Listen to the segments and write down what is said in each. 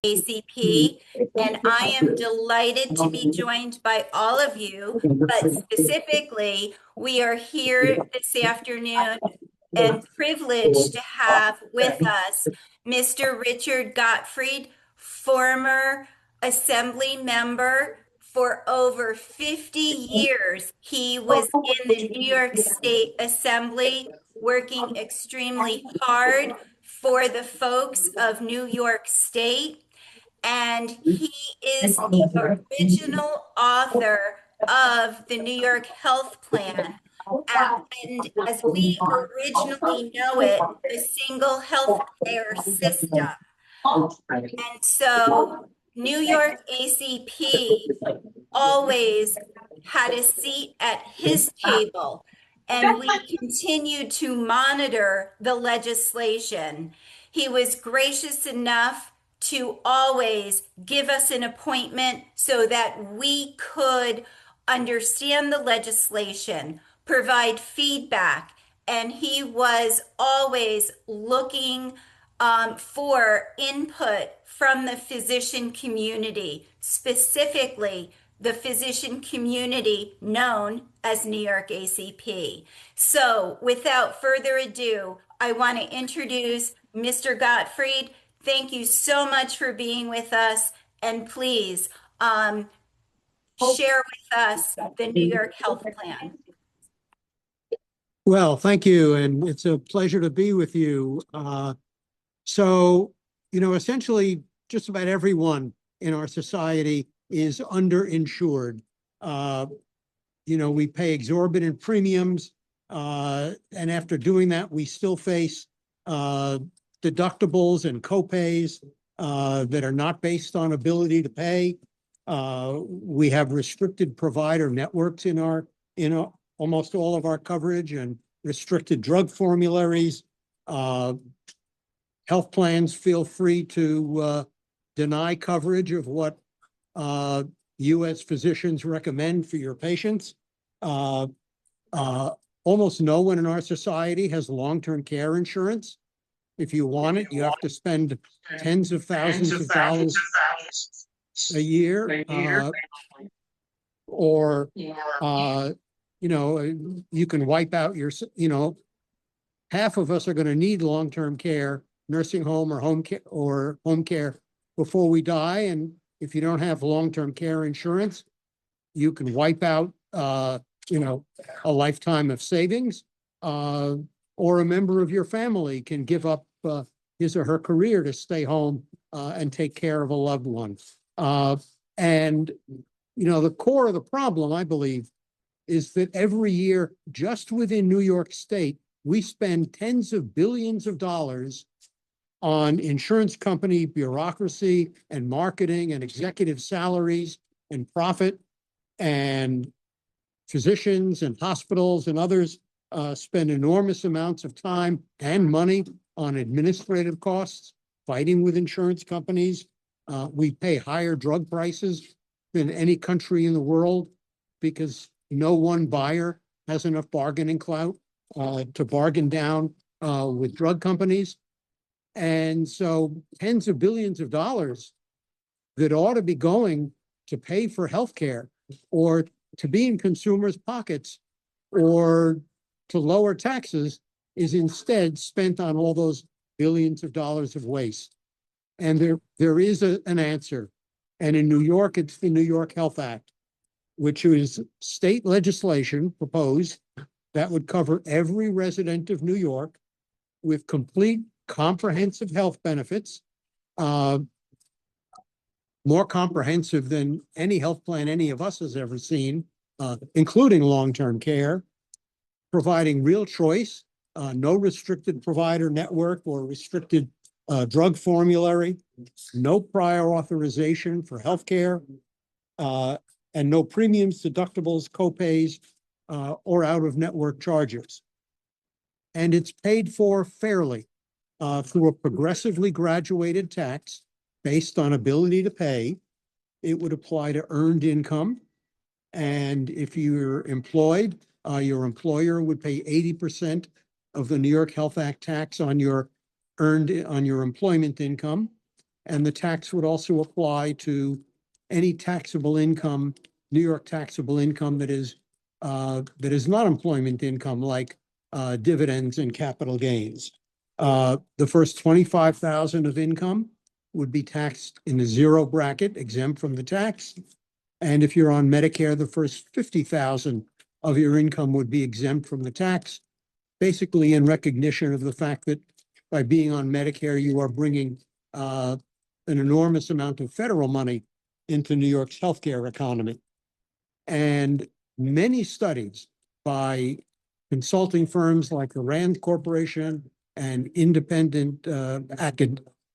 ACP, and I am delighted to be joined by all of you, but specifically, we are here this afternoon and privileged to have with us Mr. Richard Gottfried, former assembly member for over 50 years. He was in the New York State Assembly working extremely hard for the folks of New York State, and he is the original author of the New York Health Plan. And as we originally know it, the single health care system. And so New York ACP always had a seat at his table, and we continued to monitor the legislation. He was gracious enough to always give us an appointment so that we could understand the legislation, provide feedback, and he was always looking for input from the physician community, specifically the physician community known as New York ACP. So without further ado, I want to introduce Mr. Gottfried. Thank you so much for being with us, and please share with us the New York Health Plan. Well, thank you, and it's a pleasure to be with you. So, essentially, just about everyone in our society is underinsured. We pay exorbitant premiums, and after doing that, we still face deductibles and copays that are not based on ability to pay. We have restricted provider networks in almost all of our coverage, and restricted drug formularies. Health plans feel free to deny coverage of what U.S. physicians recommend for your patients. Almost no one in our society has long-term care insurance. If you want it, you have to spend tens of thousands of dollars a year, or you can wipe out your, half of us are going to need long-term care, nursing home or home care before we die. And if you don't have long-term care insurance, you can wipe out, a lifetime of savings, or a member of your family can give up his or her career to stay home and take care of a loved one. And the core of the problem, I believe, is that every year, just within New York State, we spend tens of billions of dollars on insurance company bureaucracy and marketing and executive salaries and profit, and physicians and hospitals and others spend enormous amounts of time and money on administrative costs, fighting with insurance companies. We pay higher drug prices than any country in the world because no one buyer has enough bargaining clout to bargain down with drug companies. And so tens of billions of dollars that ought to be going to pay for healthcare, or to be in consumers' pockets, or to lower taxes, is instead spent on all those billions of dollars of waste. And there is an answer. And in New York, it's the New York Health Act, which is state legislation proposed that would cover every resident of New York with complete comprehensive health benefits, more comprehensive than any health plan any of us has ever seen, including long-term care, providing real choice, no restricted provider network or restricted drug formulary, no prior authorization for healthcare, and no premiums, deductibles, copays, or out-of-network charges. And it's paid for fairly through a progressively graduated tax based on ability to pay. It would apply to earned income. And if you're employed, your employer would pay 80% of the New York Health Act tax on your employment income. And the tax would also apply to any taxable income, New York taxable income that is not employment income, like dividends and capital gains. The first 25,000 of income would be taxed in the zero bracket, exempt from the tax. And if you're on Medicare, the first 50,000 of your income would be exempt from the tax, basically in recognition of the fact that by being on Medicare, you are bringing an enormous amount of federal money into New York's healthcare economy. And many studies by consulting firms like the Rand Corporation and independent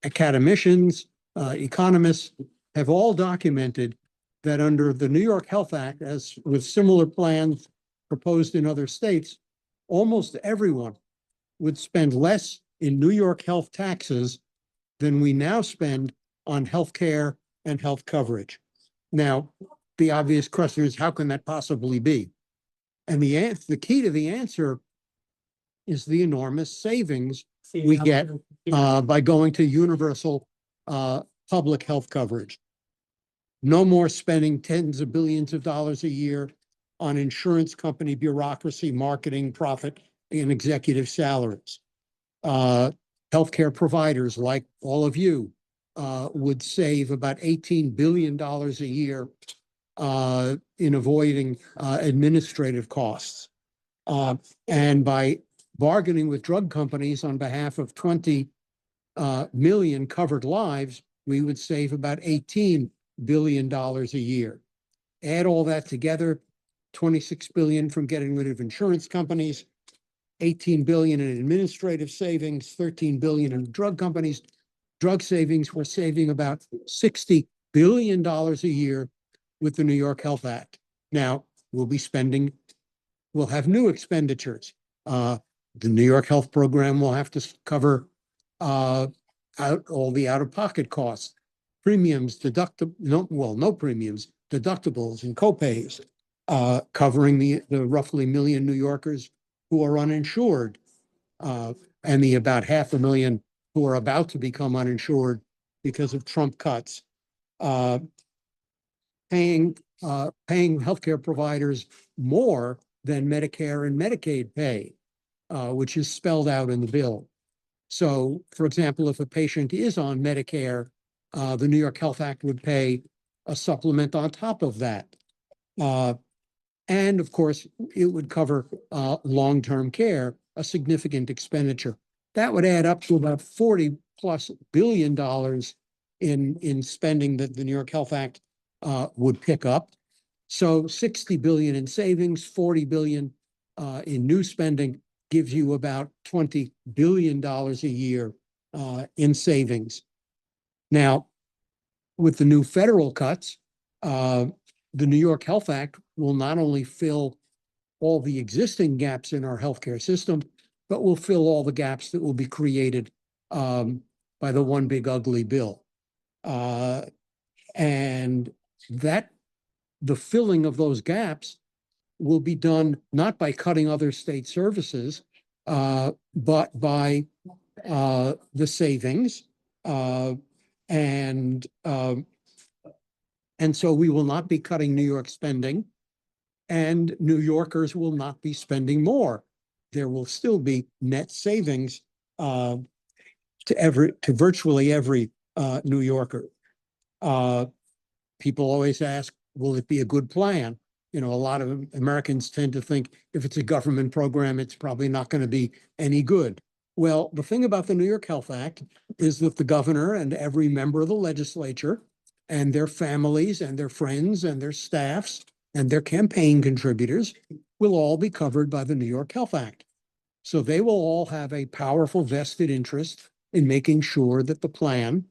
academicians, economists, have all documented that under the New York Health Act, as with similar plans proposed in other states, almost everyone would spend less in New York health taxes than we now spend on health care and health coverage. Now, the obvious question is, how can that possibly be? And the key to the answer is the enormous savings we get by going to universal public health coverage. No more spending tens of billions of dollars a year on insurance company bureaucracy, marketing, profit, and executive salaries. Healthcare providers like all of you would save about $18 billion a year in avoiding administrative costs. And by bargaining with drug companies on behalf of 20 million covered lives, we would save about $18 billion a year. Add all that together, 26 billion from getting rid of insurance companies, 18 billion in administrative savings, 13 billion in drug companies. Drug savings, we're saving about $60 billion a year with the New York Health Act. Now, we'll have new expenditures. The New York Health Program will have to cover all the out-of-pocket costs, premiums, no premiums, deductibles and copays, covering the roughly million New Yorkers who are uninsured, and the about 500,000 who are about to become uninsured because of Trump cuts. Paying healthcare providers more than Medicare and Medicaid pay, which is spelled out in the bill. So, for example, if a patient is on Medicare, the New York Health Act would pay a supplement on top of that. And of course, it would cover long-term care, a significant expenditure. That would add up to about $40+ billion in spending that the New York Health Act would pick up. So 60 billion in savings, 40 billion in new spending gives you about $20 billion a year in savings. Now, with the new federal cuts, the New York Health Act will not only fill all the existing gaps in our healthcare system, but will fill all the gaps that will be created by the one big ugly bill. And the filling of those gaps will be done not by cutting other state services, but by the savings. And so we will not be cutting New York spending, and New Yorkers will not be spending more. There will still be net savings to virtually every New Yorker. People always ask, will it be a good plan? You know, a lot of Americans tend to think if it's a government program, it's probably not going to be any good. Well, the thing about the New York Health Act is that the governor and every member of the legislature and their families and their friends and their staffs and their campaign contributors will all be covered by the New York Health Act. So they will all have a powerful vested interest in making sure that the plan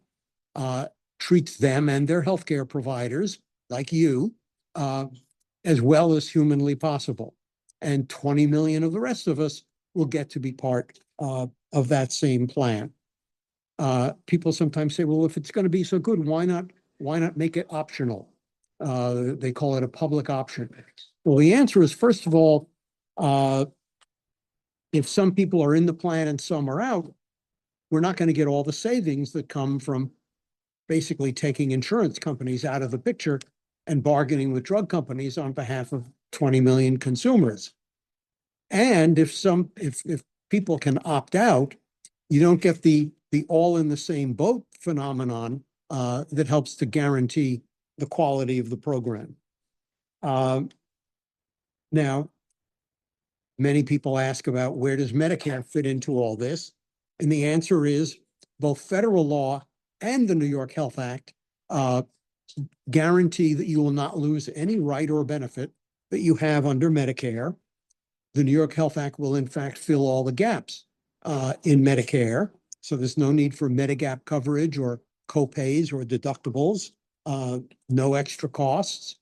treats them and their healthcare providers, like you, as well as humanly possible. And 20 million of the rest of us will get to be part of that same plan. People sometimes say, well, if it's going to be so good, why not make it optional? They call it a public option. Well, the answer is, first of all, if some people are in the plan and some are out, we're not going to get all the savings that come from basically taking insurance companies out of the picture and bargaining with drug companies on behalf of 20 million consumers. And if people can opt out, you don't get the all in the same boat phenomenon that helps to guarantee the quality of the program. Now, many people ask about where does Medicare fit into all this? And the answer is both federal law and the New York Health Act guarantee that you will not lose any right or benefit that you have under Medicare. The New York Health Act will, in fact, fill all the gaps in Medicare. So there's no need for Medigap coverage or copays or deductibles, no extra costs.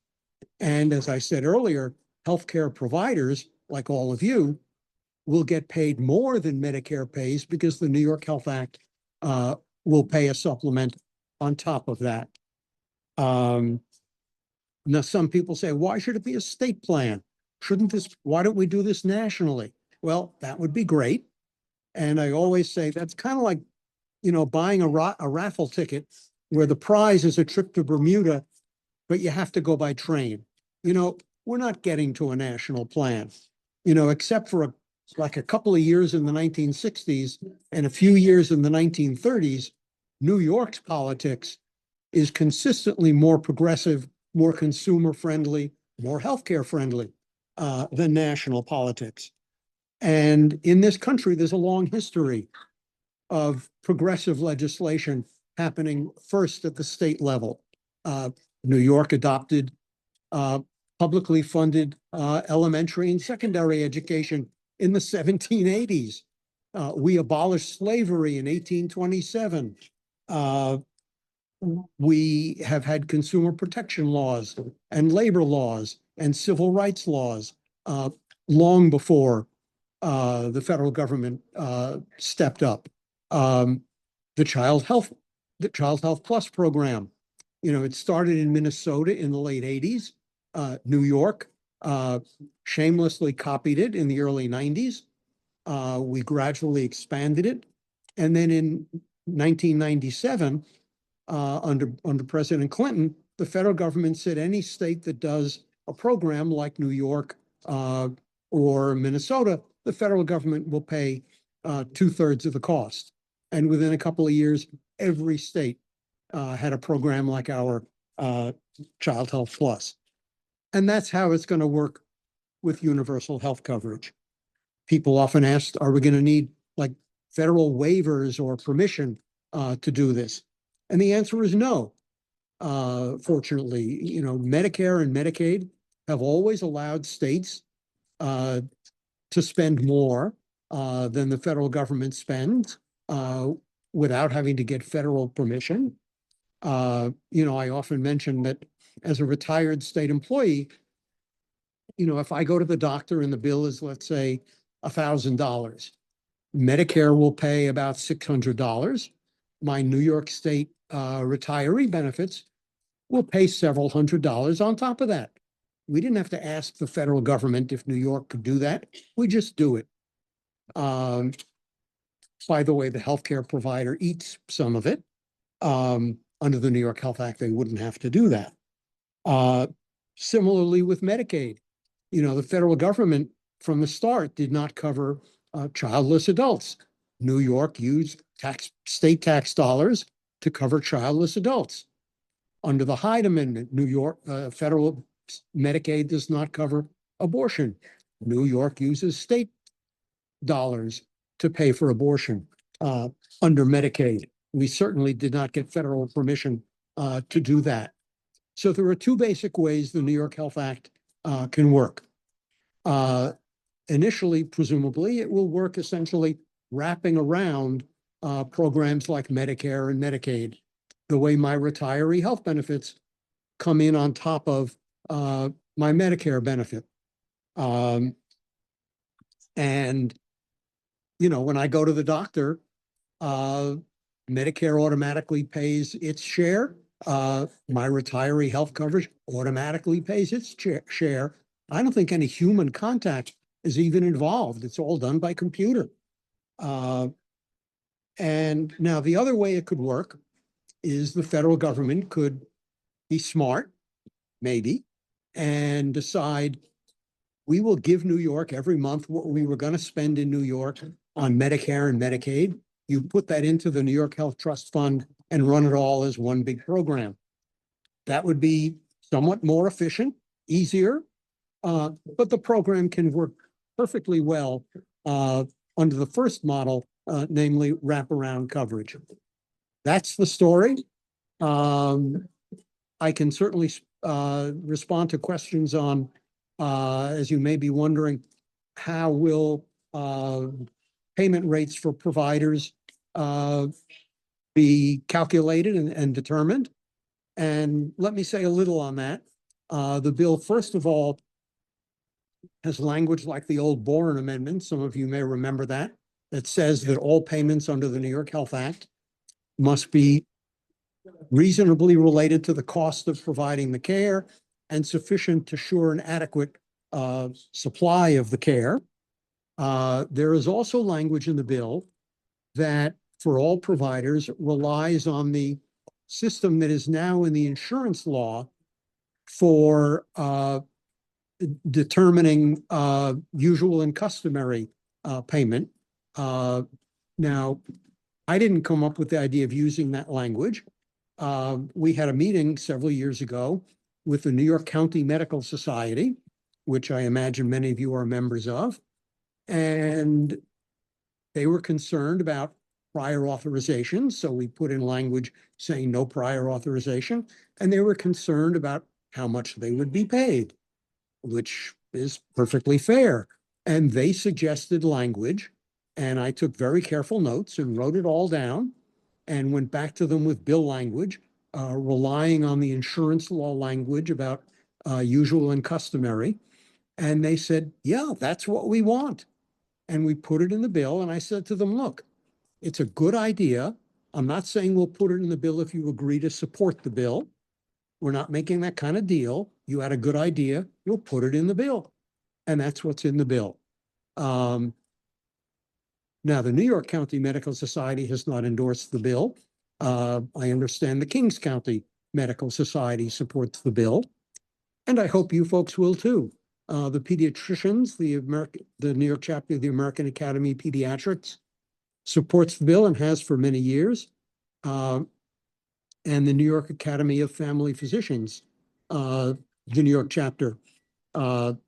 And as I said earlier, healthcare providers, like all of you, will get paid more than Medicare pays because the New York Health Act will pay a supplement on top of that. Now, some people say, why should it be a state plan? Why don't we do this nationally? Well, that would be great. And I always say that's kind of like, buying a raffle ticket where the prize is a trip to Bermuda, but you have to go by train. We're not getting to a national plan, except for like a couple of years in the 1960s and a few years in the 1930s, New York's politics is consistently more progressive, more consumer friendly, more healthcare friendly than national politics. And in this country, there's a long history of progressive legislation happening first at the state level. New York adopted publicly funded elementary and secondary education in the 1780s. We abolished slavery in 1827. We have had consumer protection laws and labor laws and civil rights laws long before the federal government stepped up. The Child Health Plus program, it started in Minnesota in the late 80s. New York shamelessly copied it in the early 90s. We gradually expanded it. And then in 1997, under President Clinton, the federal government said any state that does a program like New York or Minnesota, the federal government will pay 2/3 of the cost. And within a couple of years, every state had a program like our Child Health Plus. And that's how it's going to work with universal health coverage. People often ask, are we going to need like federal waivers or permission to do this? And the answer is no. Fortunately, Medicare and Medicaid have always allowed states to spend more than the federal government spends without having to get federal permission. I often mention that as a retired state employee, if I go to the doctor and the bill is, let's say, $1,000, Medicare will pay about $600. My New York State retiree benefits will pay several $100s on top of that. We didn't have to ask the federal government if New York could do that. We just do it. By the way, the healthcare provider eats some of it. Under the New York Health Act, they wouldn't have to do that. Similarly with Medicaid, the federal government from the start did not cover childless adults. New York used state tax dollars to cover childless adults. Under the Hyde Amendment, New York federal Medicaid does not cover abortion. New York uses state dollars to pay for abortion under Medicaid. We certainly did not get federal permission to do that. So there are two basic ways the New York Health Act can work. Initially, presumably, it will work essentially wrapping around programs like Medicare and Medicaid, the way my retiree health benefits come in on top of my Medicare benefit. And, when I go to the doctor, Medicare automatically pays its share. My retiree health coverage automatically pays its share. I don't think any human contact is even involved. It's all done by computer. And now the other way it could work is the federal government could be smart, maybe, and decide we will give New York every month what we were going to spend in New York on Medicare and Medicaid. You put that into the New York Health Trust Fund and run it all as one big program. That would be somewhat more efficient, easier, but the program can work perfectly well under the first model, namely wraparound coverage. That's the story. I can certainly respond to questions on, as you may be wondering, how will payment rates for providers be calculated and determined? And let me say a little on that. The bill, first of all, has language like the old Boren Amendment. Some of you may remember that. That says that all payments under the New York Health Act must be reasonably related to the cost of providing the care and sufficient to assure an adequate supply of the care. There is also language in the bill that for all providers relies on the system that is now in the insurance law for determining usual and customary payment. Now, I didn't come up with the idea of using that language. We had a meeting several years ago with the New York County Medical Society, which I imagine many of you are members of, and they were concerned about prior authorizations. So we put in language saying no prior authorization, and they were concerned about how much they would be paid, which is perfectly fair. And they suggested language, and I took very careful notes and wrote it all down and went back to them with bill language, relying on the insurance law language about usual and customary. And they said, yeah, that's what we want. And we put it in the bill. And I said to them, look, it's a good idea. I'm not saying we'll put it in the bill if you agree to support the bill. We're not making that kind of deal. You had a good idea, you'll put it in the bill. And that's what's in the bill. Now, the New York County Medical Society has not endorsed the bill. I understand the Kings County Medical Society supports the bill, and I hope you folks will too. The pediatricians, the New York chapter of the American Academy of Pediatrics supports the bill and has for many years. And the New York Academy of Family Physicians, the New York chapter,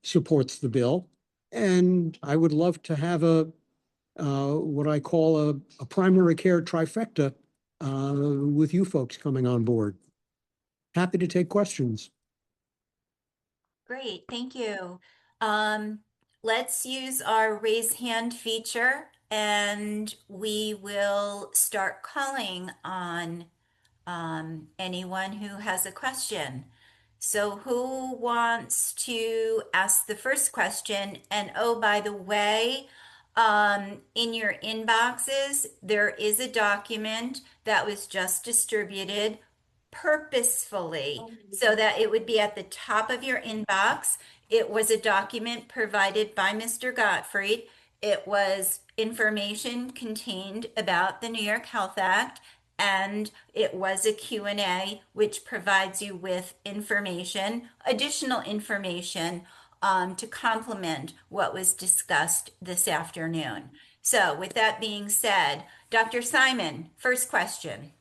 supports the bill. And I would love to have what I call a primary care trifecta with you folks coming on board. Happy to take questions. Great, thank you. Let's use our raise hand feature and we will start calling on anyone who has a question. So who wants to ask the first question? And oh, by the way, in your inboxes, there is a document that was just distributed purposefully so that it would be at the top of your inbox. It was a document provided by Mr. Gottfried. It was information contained about the New York Health Act, and it was a Q&A which provides you with information, additional information to complement what was discussed this afternoon. So with that being said, Dr. Simon, first question.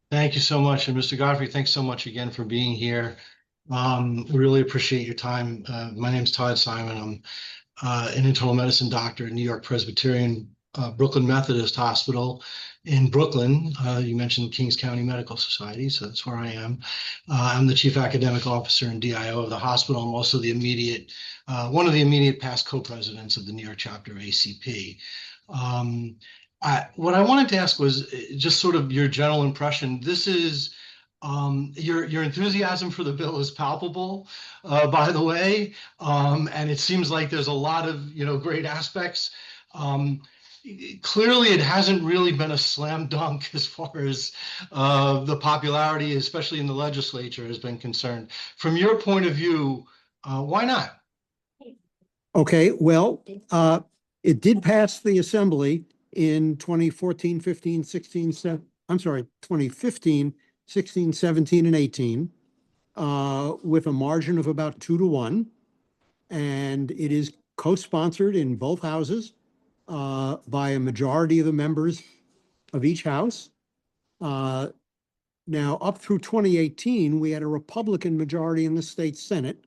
Thank you so much. And Mr. Gottfried, thanks so much again for being here. Really appreciate your time. My name is Todd Simon. I'm an internal medicine doctor at New York Presbyterian Brooklyn Methodist Hospital in Brooklyn. You mentioned Kings County Medical Society, so that's where I am. I'm the chief academic officer and DIO of the hospital. I'm also the one of the immediate past co-presidents of the New York chapter of ACP. What I wanted to ask was just sort of your general impression. This is your enthusiasm for the bill is palpable, by the way, and it seems like there's a lot of great aspects. Clearly, it hasn't really been a slam dunk as far as the popularity, especially in the legislature, has been concerned. From your point of view, why not? Okay, well, it did pass the assembly in 2014, 15, 16, I'm sorry, 2015, 16, 17, and 18, with a margin of about 2-1. And it is co-sponsored in both houses by a majority of the members of each house. Now, up through 2018, we had a Republican majority in the state Senate.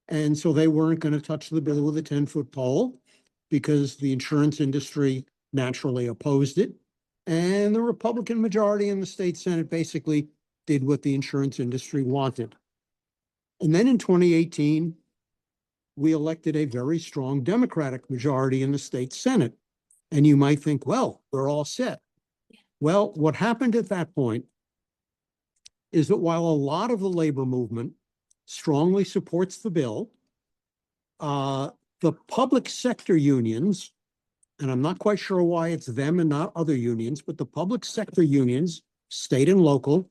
And so they weren't going to touch the bill with a 10-foot pole because the insurance industry naturally opposed it. And the Republican majority in the state Senate basically did what the insurance industry wanted. And then in 2018, we elected a very strong Democratic majority in the state Senate. And you might think, well, we're all set. Well, what happened at that point is that while a lot of the labor movement strongly supports the bill, the public sector unions, and I'm not quite sure why it's them and not other unions, but the public sector unions, state and local,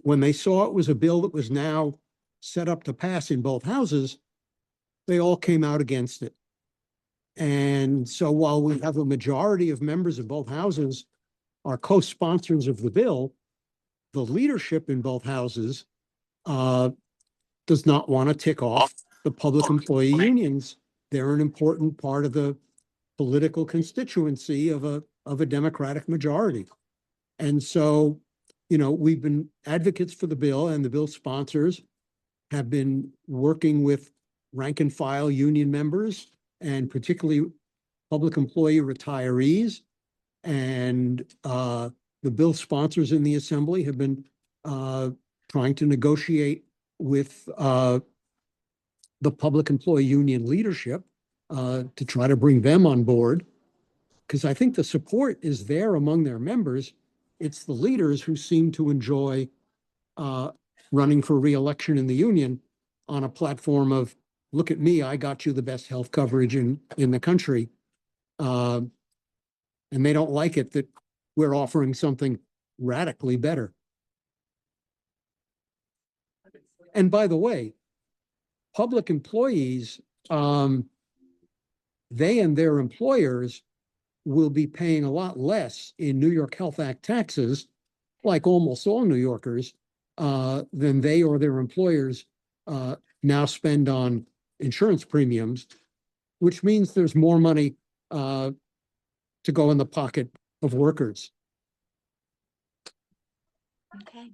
when they saw it was a bill that was now set up to pass in both houses, they all came out against it. And so while we have a majority of members of both houses are co-sponsors of the bill, the leadership in both houses does not want to tick off the public employee unions. They're an important part of the political constituency of a Democratic majority. And so, we've been advocates for the bill, and the bill sponsors have been working with rank and file union members, and particularly public employee retirees. And the bill sponsors in the assembly have been trying to negotiate with the public employee union leadership to try to bring them on board. Because I think the support is there among their members. It's the leaders who seem to enjoy running for re-election in the union on a platform of, look at me, I got you the best health coverage in the country. And they don't like it that we're offering something radically better. And by the way, public employees, they and their employers will be paying a lot less in New York Health Act taxes, like almost all New Yorkers, than they or their employers now spend on insurance premiums, which means there's more money to go in the pocket of workers. Okay.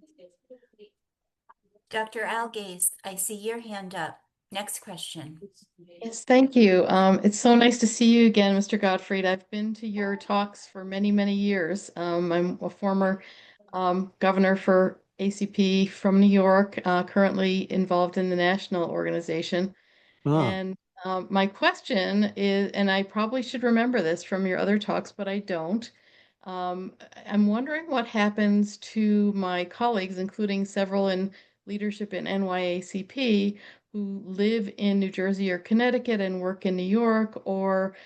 Dr. Algaze, I see your hand up. Next question. Yes, thank you. It's so nice to see you again, Mr. Gottfried. I've been to your talks for many, many years. I'm a former governor for ACP from New York, currently involved in the national organization. And my question is, and I probably should remember this from your other talks, but I don't. I'm wondering what happens to my colleagues, including several in leadership in NYACP, who live in New Jersey or Connecticut and work in New York, or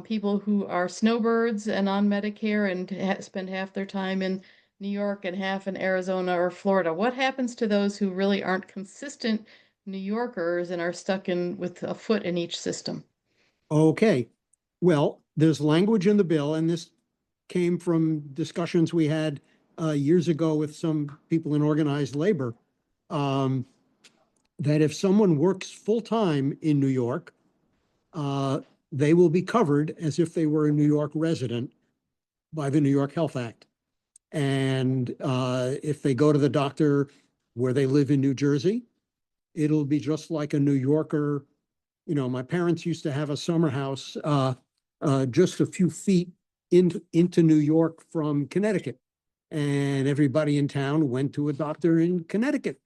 people who are snowbirds and on Medicare and spend half their time in New York and half in Arizona or Florida. What happens to those who really aren't consistent New Yorkers and are stuck in with a foot in each system? Okay. Well, there's language in the bill, and this came from discussions we had years ago with some people in organized labor, that if someone works full-time in New York, they will be covered as if they were a New York resident by the New York Health Act. And if they go to the doctor where they live in New Jersey, it'll be just like a New Yorker. My parents used to have a summer house just a few feet into New York from Connecticut. And everybody in town went to a doctor in Connecticut.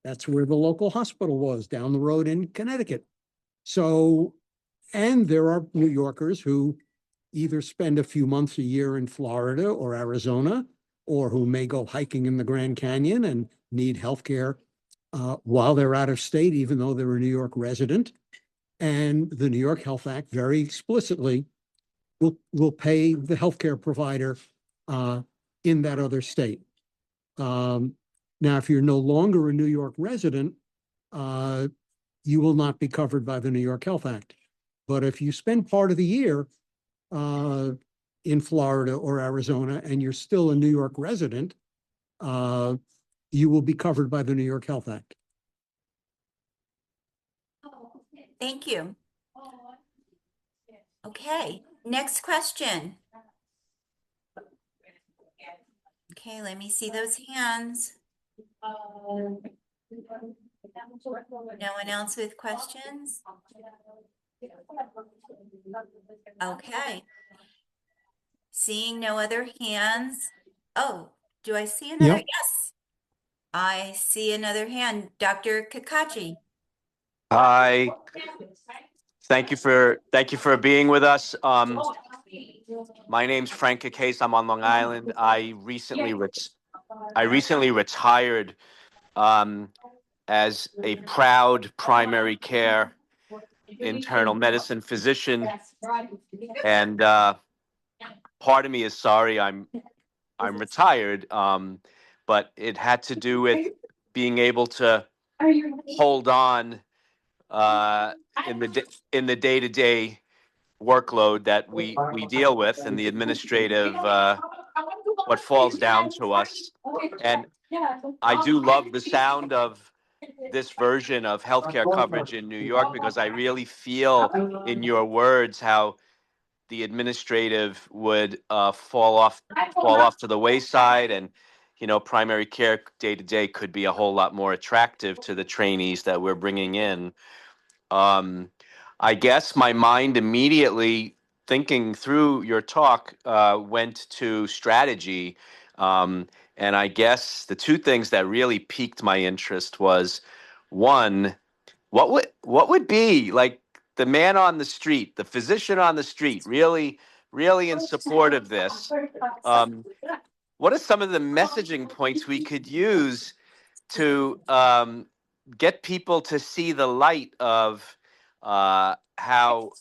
That's where the local hospital was, down the road in Connecticut. So, and there are New Yorkers who either spend a few months a year in Florida or Arizona, or who may go hiking in the Grand Canyon and need health care while they're out of state, even though they're a New York resident. And the New York Health Act very explicitly will pay the healthcare provider in that other state. Now, if you're no longer a New York resident, you will not be covered by the New York Health Act. But if you spend part of the year in in Florida or Arizona and you're still a New York resident, you will be covered by the New York Health Act. Thank you. Okay, next question. Okay, let me see those hands. No one else with questions? Okay. Seeing no other hands. Oh, do I see another? Yep. Yes. I see another hand. Dr. Kakachi. Hi, thank you for being with us. My name's Frank Case. I'm on Long Island. I recently retired as a proud primary care internal medicine physician, and part of me is sorry I'm retired, but it had to do with being able to hold on in the day-to-day workload that we deal with and the administrative what falls down to us. And I do love the sound of this version of healthcare coverage in New York, because I really feel in your words how the administrative would fall off to the wayside, and primary care day to day could be a whole lot more attractive to the trainees that we're bringing in. I guess my mind immediately, thinking through your talk, went to strategy. And I guess the two things that really piqued my interest was, one, what would be like the man on the street, the physician on the street, really in support of this? What are some of the messaging points we could use to get people to see the light of how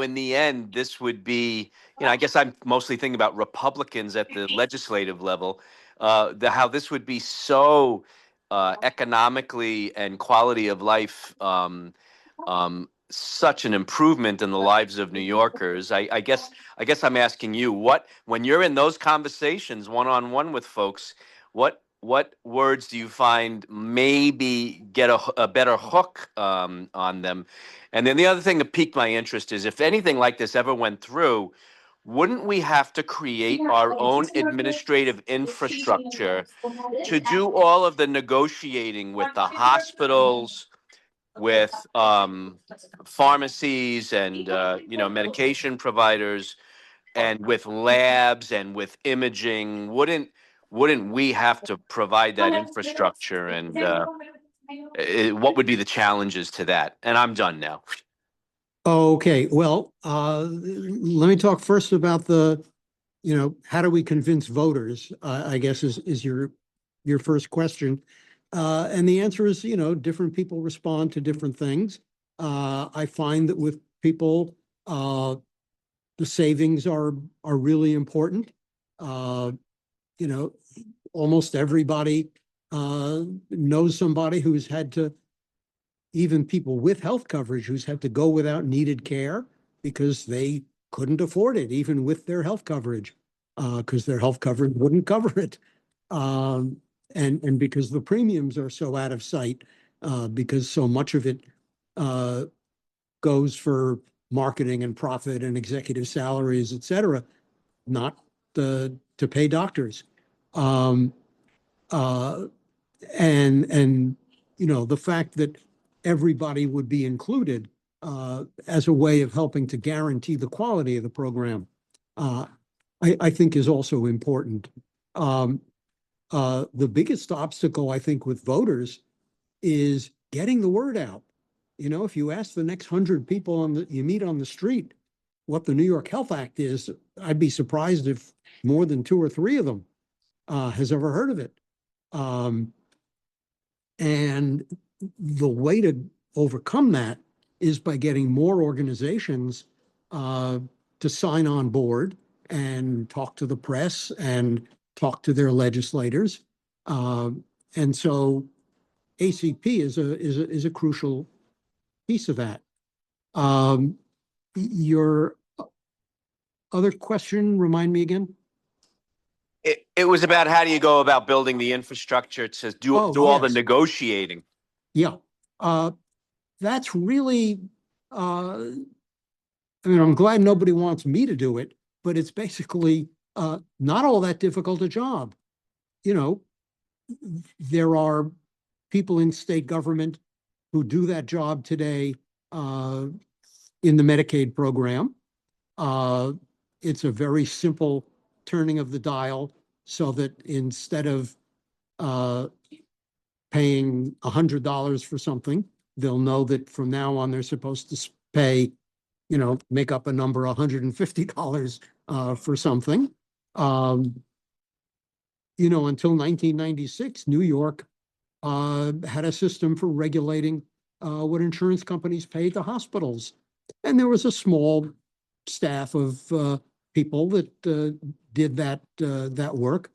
in the end this would be, I guess I'm mostly thinking about Republicans at the legislative level, how this would be so economically and quality of life, such an improvement in the lives of New Yorkers. I guess I'm asking you, when you're in those conversations one-on-one with folks, what words do you find maybe get a better hook on them? And then the other thing that piqued my interest is, if anything like this ever went through, wouldn't we have to create our own administrative infrastructure to do all of the negotiating with the hospitals, with pharmacies, and medication providers, and with labs and with imaging? Wouldn't we have to provide that infrastructure? And what would be the challenges to that? And I'm done now. Okay, well, let me talk first about how do we convince voters, I guess is your first question. And the answer is, different people respond to different things. I find that with people, the savings are really important. Almost everybody knows somebody who's had to, even people with health coverage, who's had to go without needed care because they couldn't afford it, even with their health coverage, because their health coverage wouldn't cover it. And because the premiums are so out of sight, because so much of it goes for marketing and profit and executive salaries, et cetera, not to pay doctors. And the fact that everybody would be included as a way of helping to guarantee the quality of the program, I think is also important. The biggest obstacle, I think, with voters is getting the word out. If you ask the next 100 people you meet on the street what the New York Health Act is, I'd be surprised if more than 2 or 3 of them has ever heard of it. And the way to overcome that is by getting more organizations to sign on board and talk to the press and talk to their legislators. And so ACP is a crucial piece of that. Your Other question, remind me again? It was about how do you go about building the infrastructure to do all the Yes. negotiating? Yeah. That's really, I mean, I'm glad nobody wants me to do it, but it's basically not all that difficult a job. You know, there are people in state government who do that job today in the Medicaid program. It's a very simple turning of the dial so that instead of paying $100 for something, they'll know that from now on they're supposed to pay, make up a number, $150 for something. Until 1996, New York had a system for regulating what insurance companies paid to hospitals. And there was a small staff of people that did that work.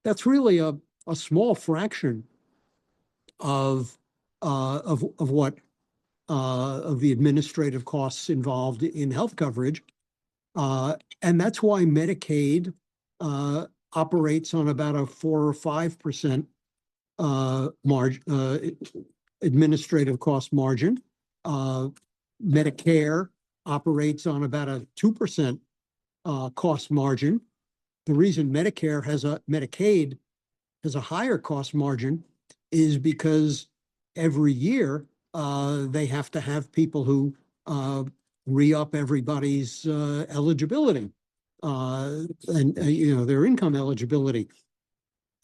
That's really a small fraction of what of the administrative costs involved in health coverage. And that's why Medicaid operates on about a 4 or 5% administrative cost margin. Medicare operates on about a 2% cost margin. The reason Medicaid has a higher cost margin is because every year they have to have people who re-up everybody's eligibility and their income eligibility.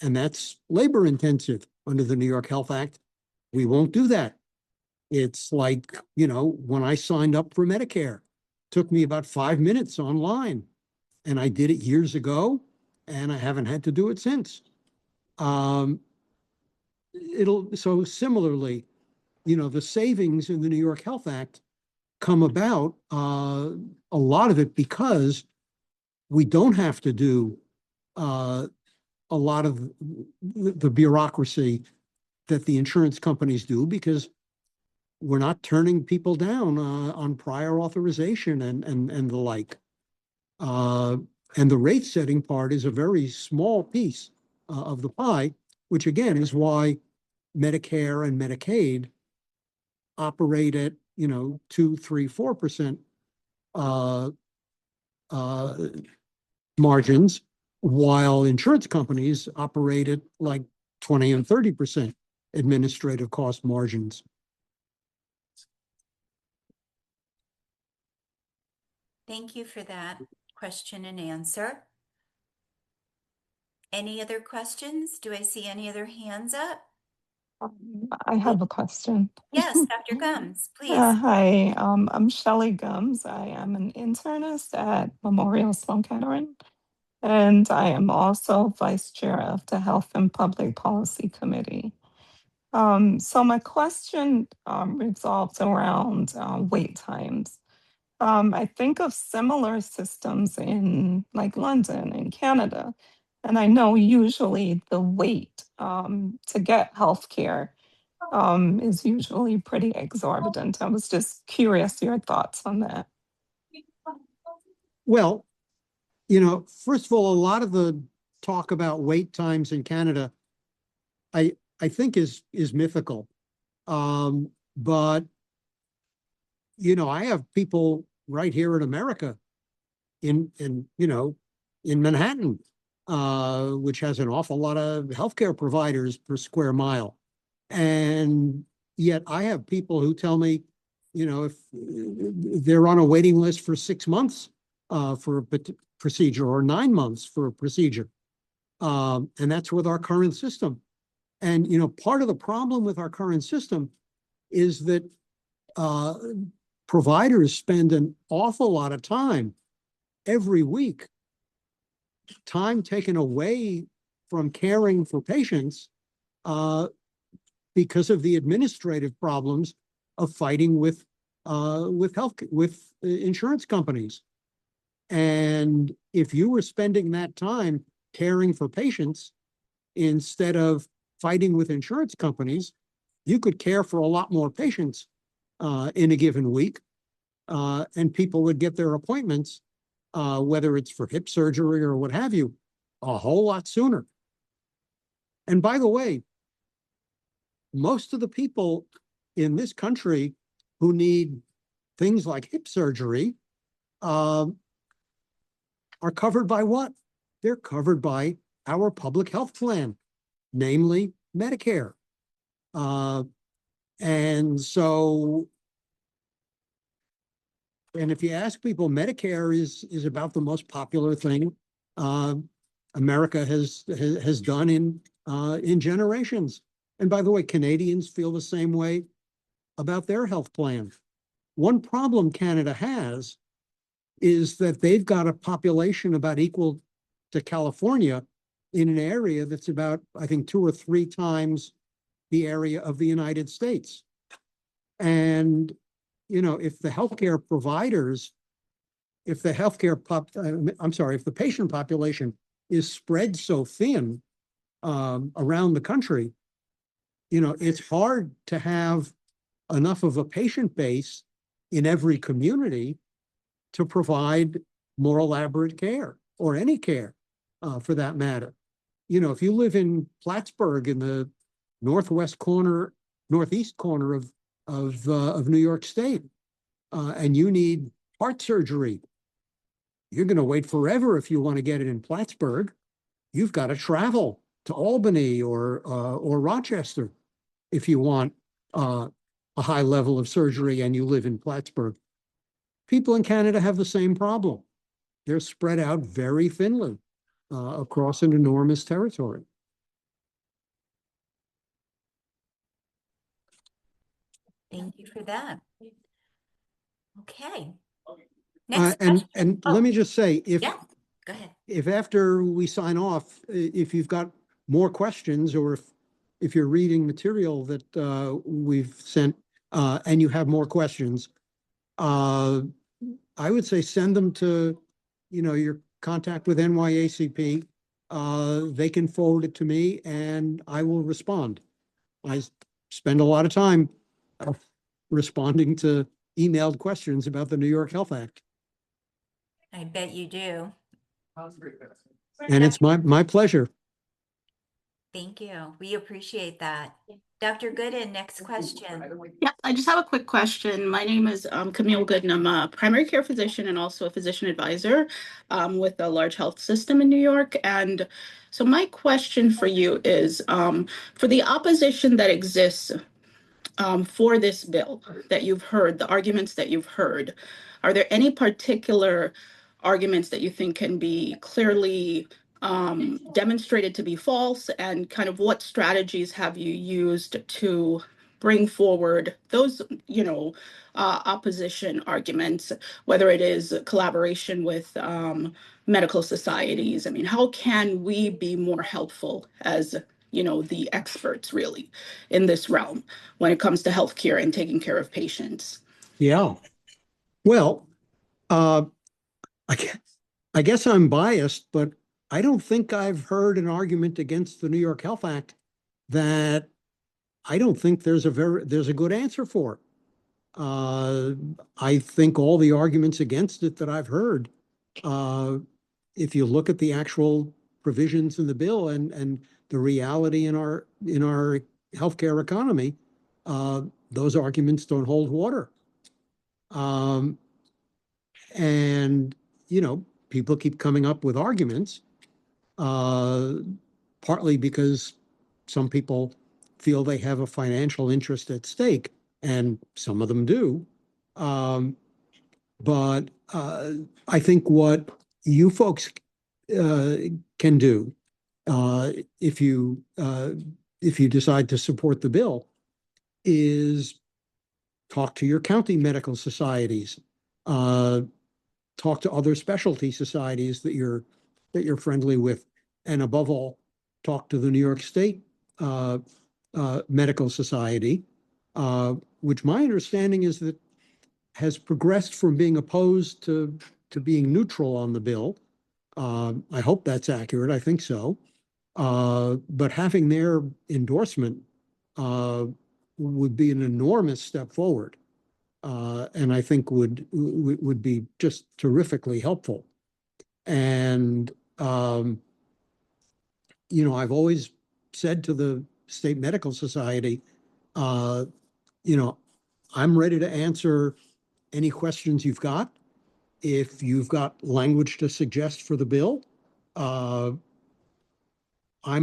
And that's labor intensive under the New York Health Act. We won't do that. It's like, when I signed up for Medicare, it took me about 5 minutes online, and I did it years ago, and I haven't had to do it since. So similarly, the savings in the New York Health Act come about, a lot of it because we don't have to do a lot of the bureaucracy that the insurance companies do, because we're not turning people down on prior authorization and the like. And the rate setting part is a very small piece of the pie, which again is why Medicare and Medicaid operate at 2, 3, 4% margins, while insurance companies operate at like 20 and 30% administrative cost margins. Thank you for that question and answer. Any other questions? Do I see any other hands up? I have a question. Yes, Dr. Gums, please. Hi, I'm Shelley Gums. I am an internist at Memorial Sloan Kettering, and I am also vice chair of the Health and Public Policy Committee. So my question revolves around wait times. I think of similar systems in like London and Canada, and I know usually the wait to get healthcare is usually pretty exorbitant. I was just curious your thoughts on that. Well, first of all, a lot of the talk about wait times in Canada, I think is mythical. But I have people right here in America, in Manhattan, which has an awful lot of healthcare providers per square mile. And yet I have people who tell me, if they're on a waiting list for 6 months for a procedure, or 9 months for a procedure. And that's with our current system. And, part of the problem with our current system is that providers spend an awful lot of time every week, time taken away from caring for patients because of the administrative problems of fighting with insurance companies. And if you were spending that time caring for patients instead of fighting with insurance companies, you could care for a lot more patients in a given week, and people would get their appointments whether it's for hip surgery or what have you, a whole lot sooner. And by the way, most of the people in this country who need things like hip surgery are covered by what? They're covered by our public health plan, namely Medicare. And so, and if you ask people, Medicare is about the most popular thing America has done in generations. And by the way, Canadians feel the same way about their health plan. One problem Canada has is that they've got a population about equal to California in an area that's about, I think, 2 or 3 times the area of the United States. And, you know, if the healthcare providers, if the if the patient population is spread so thin around the country, you know, it's hard to have enough of a patient base in every community to provide more elaborate care or any care for that matter. You know, if you live in Plattsburgh in the northeast corner of New York State and you need heart surgery, you're going to wait forever if you want to get it in Plattsburgh. You've got to travel to Albany or Rochester if you want a high level of surgery and you live in Plattsburgh. People in Canada have the same problem. They're spread out very thinly across an enormous territory. Thank you for that. Okay. Next And question. and let me just say, Yeah, go ahead. if after we sign off, if you've got more questions or if you're reading material that we've sent and you have more questions, I would say send them to, you know, your contact with NYACP. They can forward it to me and I will respond. I spend a lot of time responding to emailed questions about the New York Health Act. I bet you do. And it's my pleasure. Thank you. We appreciate that. Dr. Gooden, next question. Yeah, I just have a quick question. My name is Camille Gooden. I'm a primary care physician and also a physician advisor with a large health system in New York. And so my question for you is for the opposition that exists for this bill that you've heard, the arguments that you've heard, are there any particular arguments that you think can be clearly demonstrated to be false, and kind of what strategies have you used to bring forward those, you know, opposition arguments, whether it is collaboration with medical societies? I mean, how can we be more helpful as, you know, the experts really in this realm when it comes to healthcare and taking care of patients? Yeah. Well, I guess I'm biased, but I don't think I've heard an argument against the New York Health Act that I don't think there's a good answer for. I think all the arguments against it that I've heard, if you look at the actual provisions in the bill and the reality in our healthcare economy, those arguments don't hold water. And, you know, people keep coming up with arguments, partly because some people feel they have a financial interest at stake, and some of them do. But I think what you folks can do if you decide to support the bill is talk to your county medical societies, talk to other specialty societies that you're friendly with, and above all, talk to the New York State Medical Society, which my understanding is that has progressed from being opposed to being neutral on the bill. I hope that's accurate. I think so. But having their endorsement would be an enormous step forward, and I think would be just terrifically helpful. And, you know, I've always said to the State Medical Society, you know, I'm ready to answer any questions you've got. If you've got language to suggest for the bill, I'm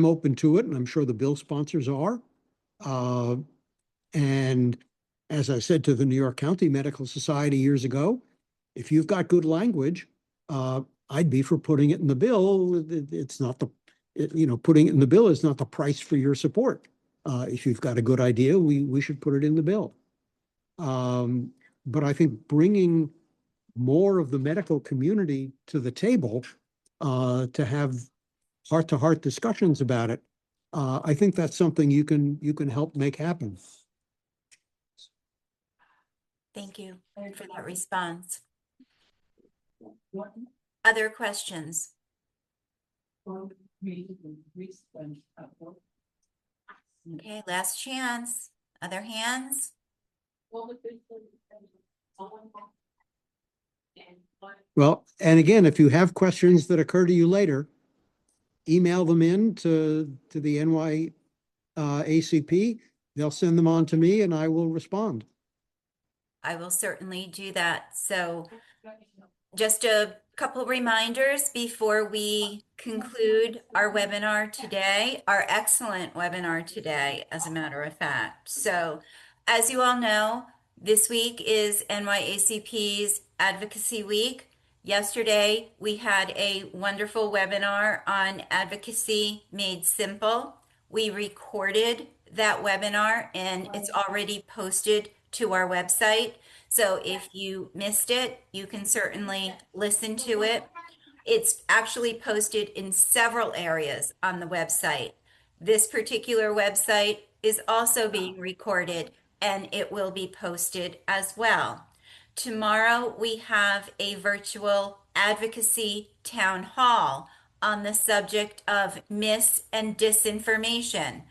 open to it, and I'm sure the bill sponsors are. And as I said to the New York County Medical Society years ago, if you've got good language, I'd be for putting it in the bill. It's not the, you know, putting it in the bill is not the price for your support. If you've got a good idea, we should put it in the bill. But I think bringing more of the medical community to the table to have heart-to-heart discussions about it, I think that's something you can help make happen. Thank you for that response. Other questions? Okay, last chance. Other hands? Well, and again, if you have questions that occur to you later, email them in to the NYACP. They'll send them on to me and I will respond. I will certainly do that. So just a couple reminders before we conclude our webinar today, our excellent webinar today, as a matter of fact. So as you all know, this week is NYACP's Advocacy Week. Yesterday, we had a wonderful webinar on advocacy made simple. We recorded that webinar and it's already posted to our website. So if you missed it, you can certainly listen to it. It's actually posted in several areas on the website. This particular website is also being recorded and it will be posted as well. Tomorrow we have a virtual advocacy town hall on the subject of mis and disinformation.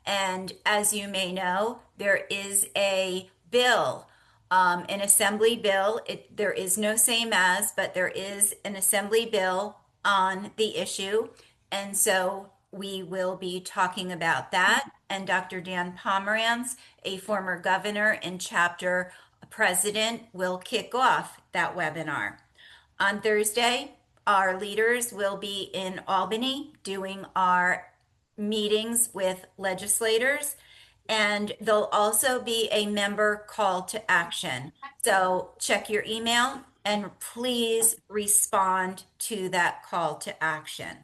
And as you may know, there is a bill, an assembly bill. There is no same as, but there is an assembly bill on the issue. And so we will be talking about that. And Dr. Dan Pomerantz, a former governor and chapter president, will kick off that webinar. On Thursday, our leaders will be in Albany doing our meetings with legislators, and there'll also be a member call to action. So check your email and please respond to that call to action.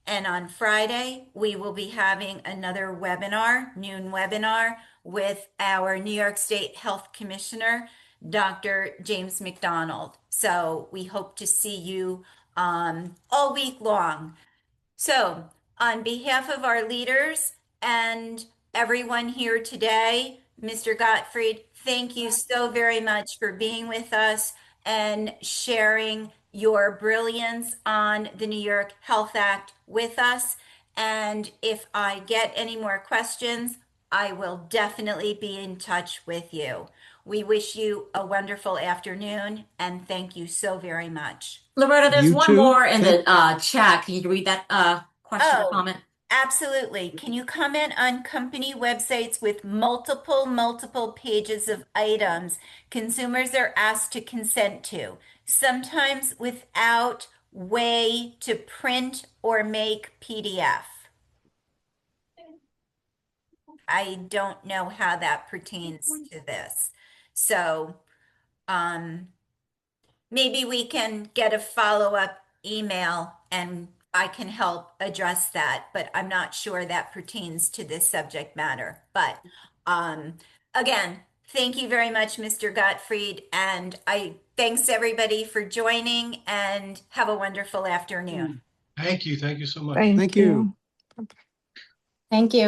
And on Friday, we will be having another webinar, noon webinar, with our New York State Health Commissioner, Dr. James McDonald. So we hope to see you all week long. So on behalf of our leaders and everyone here today, Mr. Gottfried, thank you so very much for being with us and sharing your brilliance on the New York Health Act with us. And if I get any more questions, I will definitely be in touch with you. We wish you a wonderful afternoon and thank you so very much. Loretta, there's You one too. more in the chat. Can you read that question or Oh, comment? absolutely. Can you comment on company websites with multiple pages of items consumers are asked to consent to, sometimes without way to print or make PDF? I don't know how that pertains to this. So, maybe we can get a follow-up email and I can help address that, but I'm not sure that pertains to this subject matter. But again, thank you very much, Mr. Gottfried, and thanks everybody for joining and have a wonderful afternoon. Thank you. Thank you so much. Thank Thank you. you. Thank you.